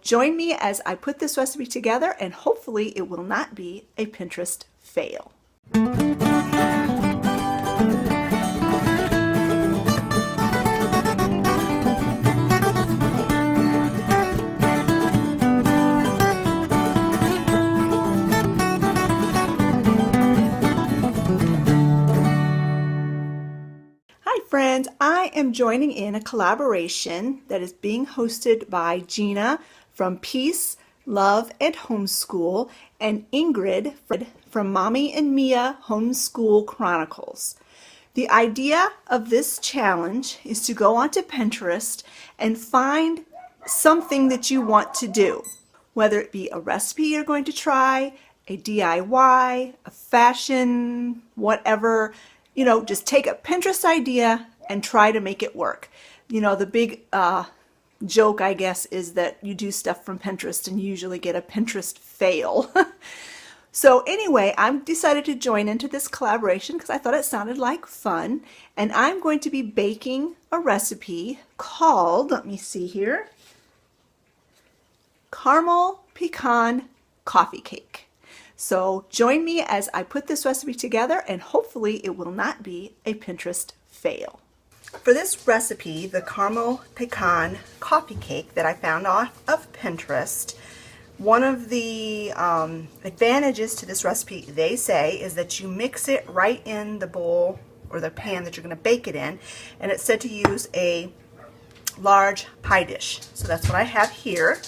Join me as I put this recipe together, and hopefully it will not be a Pinterest fail. Hi friends, I am joining in a collaboration that is being hosted by Gina from Peace, Love, and Homeschool, and Ingrid from Mommy and Mia Homeschool Chronicles. The idea of this challenge is to go onto Pinterest and find something that you want to do, whether it be a recipe you're going to try, a DIY, a fashion, whatever. Just take a Pinterest idea and try to make it work. The big joke, I guess, is that you do stuff from Pinterest and you usually get a Pinterest fail. So anyway, I've decided to join into this collaboration because I thought it sounded like fun. And I'm going to be baking a recipe called, let me see here, caramel pecan coffee cake. So join me as I put this recipe together, and hopefully it will not be a Pinterest fail. For this recipe, the caramel pecan coffee cake that I found off of Pinterest, one of the advantages to this recipe, they say, is that you mix it right in the bowl or the pan that you're going to bake it in, and it's said to use a large pie dish. So that's what I have here.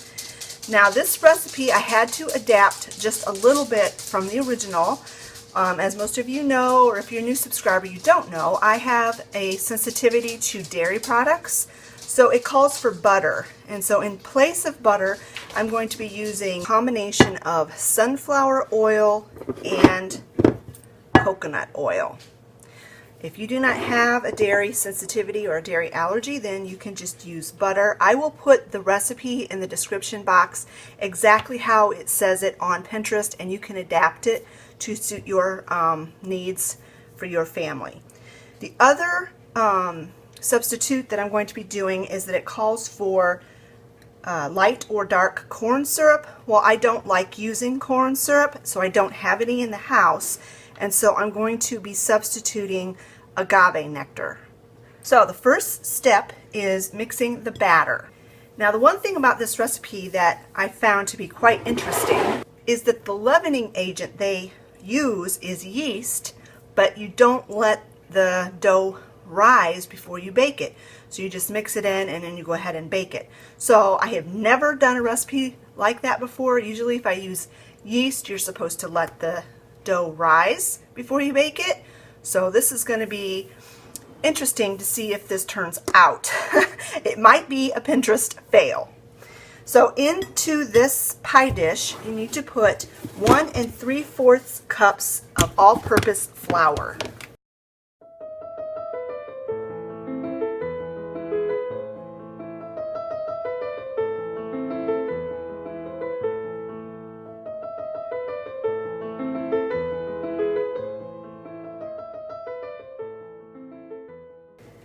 Now this recipe I had to adapt just a little bit from the original. As most of you know, or if you're a new subscriber you don't know, I have a sensitivity to dairy products. So it calls for butter. And so in place of butter, I'm going to be using a combination of sunflower oil and coconut oil. If you do not have a dairy sensitivity or a dairy allergy, then you can just use butter. I will put the recipe in the description box exactly how it says it on Pinterest, and you can adapt it to suit your needs for your family. The other substitute that I'm going to be doing is that it calls for light or dark corn syrup. Well, I don't like using corn syrup, so I don't have any in the house. And so I'm going to be substituting agave nectar. So the first step is mixing the batter. Now the one thing about this recipe that I found to be quite interesting is that the leavening agent they use is yeast, but you don't let the dough rise before you bake it. So you just mix it in and then you go ahead and bake it. So I have never done a recipe like that before. Usually if I use yeast, you're supposed to let the dough rise before you bake it. So this is going to be interesting to see if this turns out. It might be a Pinterest fail. So into this pie dish you need to put 1 3/4 cups of all-purpose flour.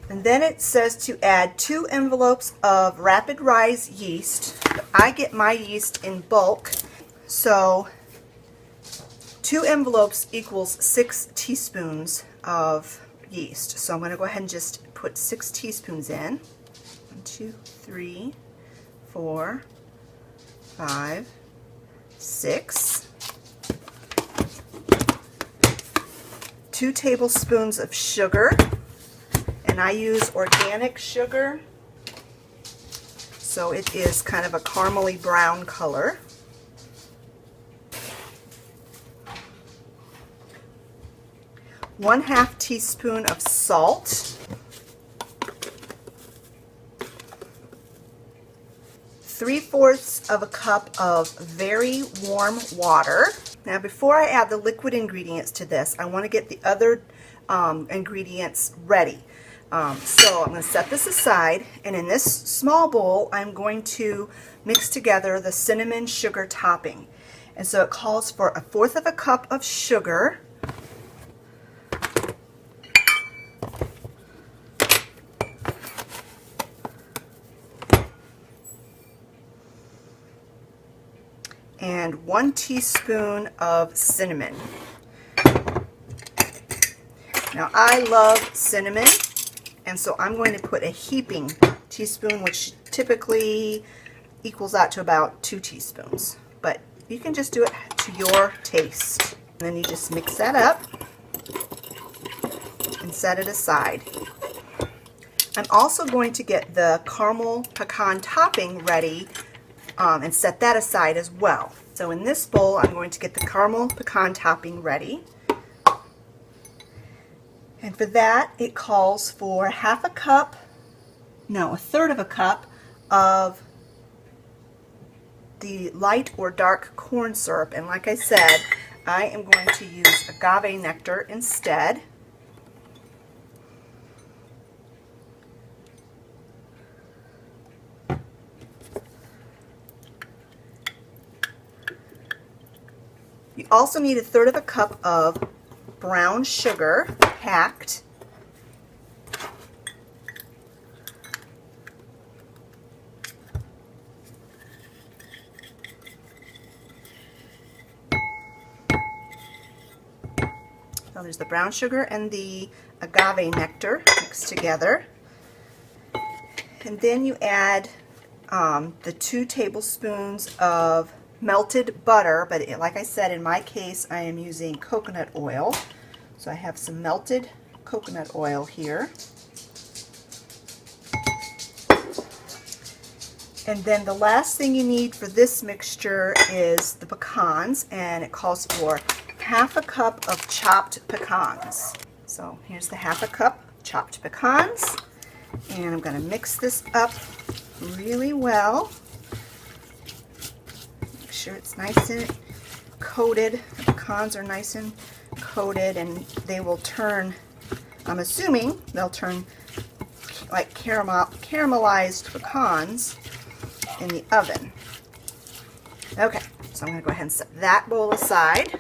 And then it says to add 2 envelopes of rapid rise yeast. I get my yeast in bulk, so 2 envelopes equals 6 teaspoons of yeast. So I'm going to go ahead and just put 6 teaspoons in. 1, 2, 3, 4, 5, 6. 2 tablespoons of sugar. And I use organic sugar, so it is kind of a caramely brown color. 1/2 teaspoon of salt, 3/4 of a cup of very warm water. Now before I add the liquid ingredients to this, I want to get the other ingredients ready. So I'm going to set this aside, and in this small bowl I'm going to mix together the cinnamon sugar topping. And so it calls for 1/4 of a cup of sugar, 1 and 1 teaspoon of cinnamon. Now I love cinnamon, and so I'm going to put a heaping teaspoon, which typically equals out to about 2 teaspoons. But you can just do it to your taste. And then you just mix that up and set it aside. I'm also going to get the caramel pecan topping ready and set that aside as well. So in this bowl, I'm going to get the caramel pecan topping ready. And for that, it calls for a third of a cup of the light or dark corn syrup. And like I said, I am going to use agave nectar instead. You also need a third of a cup of brown sugar, packed. So there's the brown sugar and the agave nectar mixed together. And then you add the 2 tablespoons of melted butter, but like I said, in my case, I am using coconut oil. So I have some melted coconut oil here. And then the last thing you need for this mixture is the pecans, and it calls for half a cup of chopped pecans. So here's the half a cup chopped pecans, and I'm going to mix this up really well. Make sure it's nice and coated. The pecans are nice and coated, and they will turn, I'm assuming they'll turn like caramelized pecans in the oven. Okay, so I'm going to go ahead and set that bowl aside.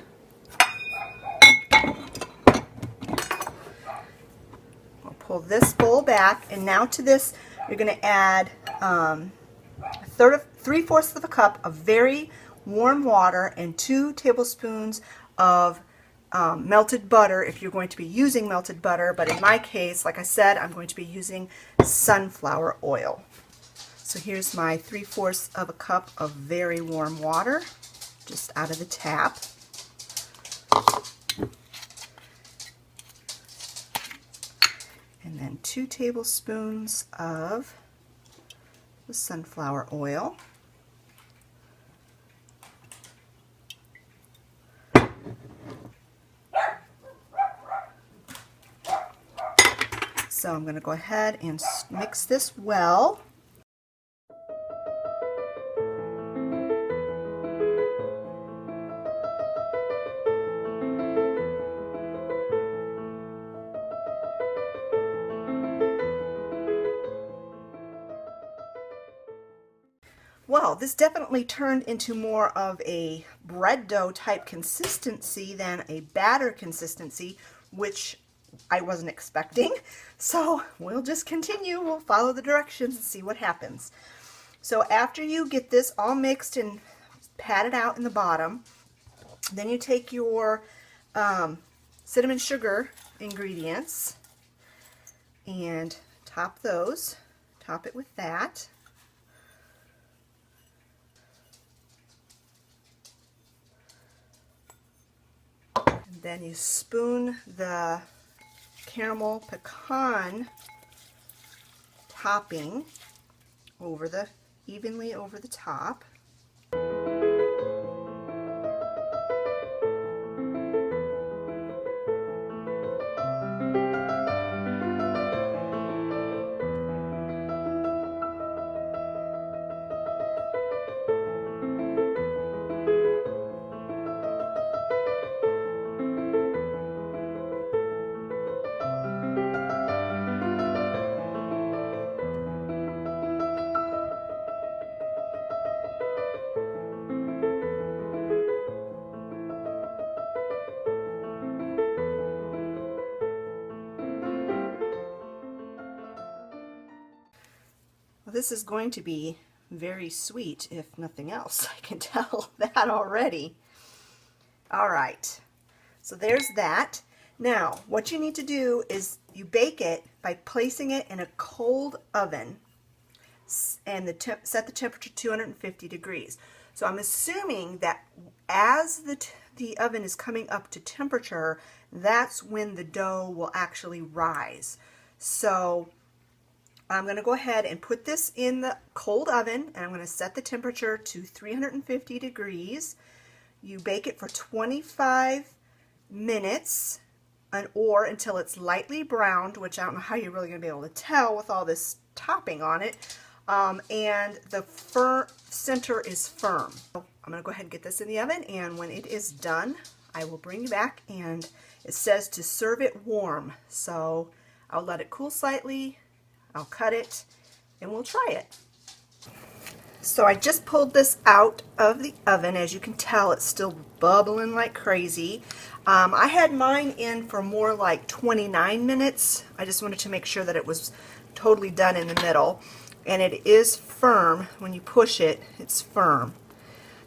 We'll pull this bowl back, and now to this you're going to add 3/4 of a cup of very warm water and 2 tablespoons of melted butter if you're going to be using melted butter, but in my case, like I said, I'm going to be using sunflower oil. So here's my 3/4 of a cup of very warm water, just out of the tap. And then 2 tablespoons of the sunflower oil. So I'm going to go ahead and mix this well. Well, this definitely turned into more of a bread dough type consistency than a batter consistency, which I wasn't expecting. So we'll just continue. We'll follow the directions and see what happens. So after you get this all mixed and patted out in the bottom, then you take your cinnamon sugar ingredients and top it with that. Then you spoon the caramel pecan topping evenly over the top. Well, this is going to be very sweet, if nothing else. I can tell that already. All right, so there's that. Now, what you need to do is you bake it by placing it in a cold oven and set the temperature to 250 degrees. So I'm assuming that as the oven is coming up to temperature, that's when the dough will actually rise. So I'm going to go ahead and put this in the cold oven, and I'm going to set the temperature to 350 degrees. You bake it for 25 minutes or until it's lightly browned, which I don't know how you're really going to be able to tell with all this topping on it. And the center is firm. So I'm going to go ahead and get this in the oven, and when it is done, I will bring you back, and it says to serve it warm. So I'll let it cool slightly, I'll cut it, and we'll try it. So I just pulled this out of the oven. As you can tell, it's still bubbling like crazy. I had mine in for more like 29 minutes. I just wanted to make sure that it was totally done in the middle. And it is firm. When you push it, it's firm.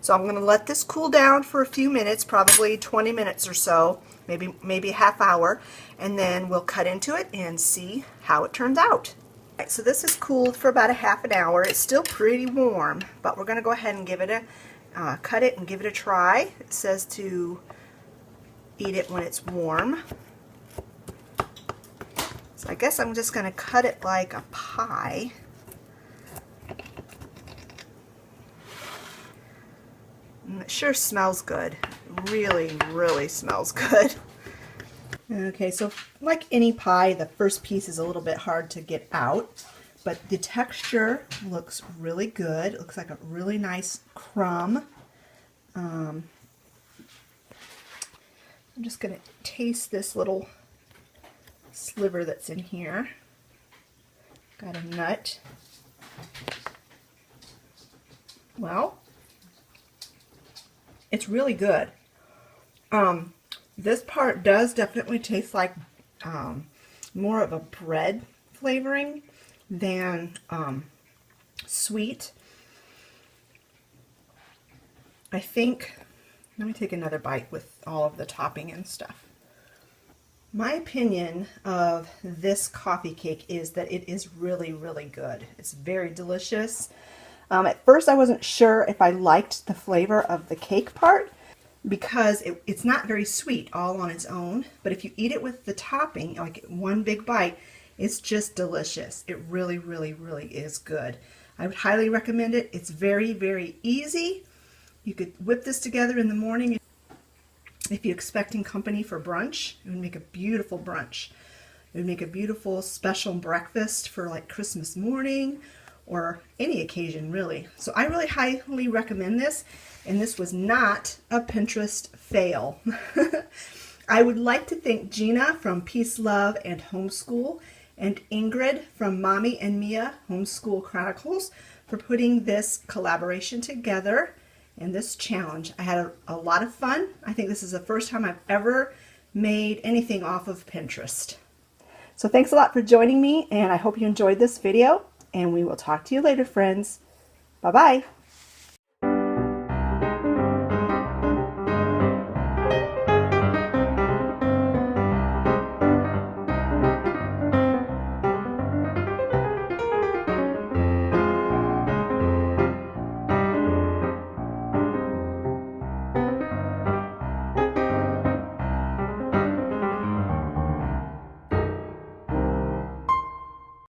So I'm going to let this cool down for a few minutes, probably 20 minutes or so, maybe a half hour, and then we'll cut into it and see how it turns out. Right, so this is cooled for about a half an hour. It's still pretty warm, but we're going to go ahead and give it a cut it and give it a try. It says to eat it when it's warm. So I guess I'm just going to cut it like a pie. And it sure smells good. Really, really smells good. Okay, so like any pie, the first piece is a little bit hard to get out, but the texture looks really good. It looks like a really nice crumb. I'm just going to taste this little sliver that's in here. Got a nut. Well, it's really good. This part does definitely taste like more of a bread flavoring than sweet. I think, let me take another bite with all of the topping and stuff. My opinion of this coffee cake is that it is really, really good. It's very delicious. At first I wasn't sure if I liked the flavor of the cake part, because it's not very sweet all on its own, but if you eat it with the topping, like one big bite, it's just delicious. It really, really, really is good. I would highly recommend it. It's very, very easy. You could whip this together in the morning if you're expecting company for brunch. It would make a beautiful brunch. It would make a beautiful special breakfast for like Christmas morning or any occasion really. So I really highly recommend this, and this was not a Pinterest fail. I would like to thank Gina from Peace, Love, and Homeschool and Ingrid from Mommy and Mia Homeschool Chronicles for putting this collaboration together and this challenge. I had a lot of fun. I think this is the first time I've ever made anything off of Pinterest. So thanks a lot for joining me, and I hope you enjoyed this video. And we will talk to you later, friends. Bye-bye.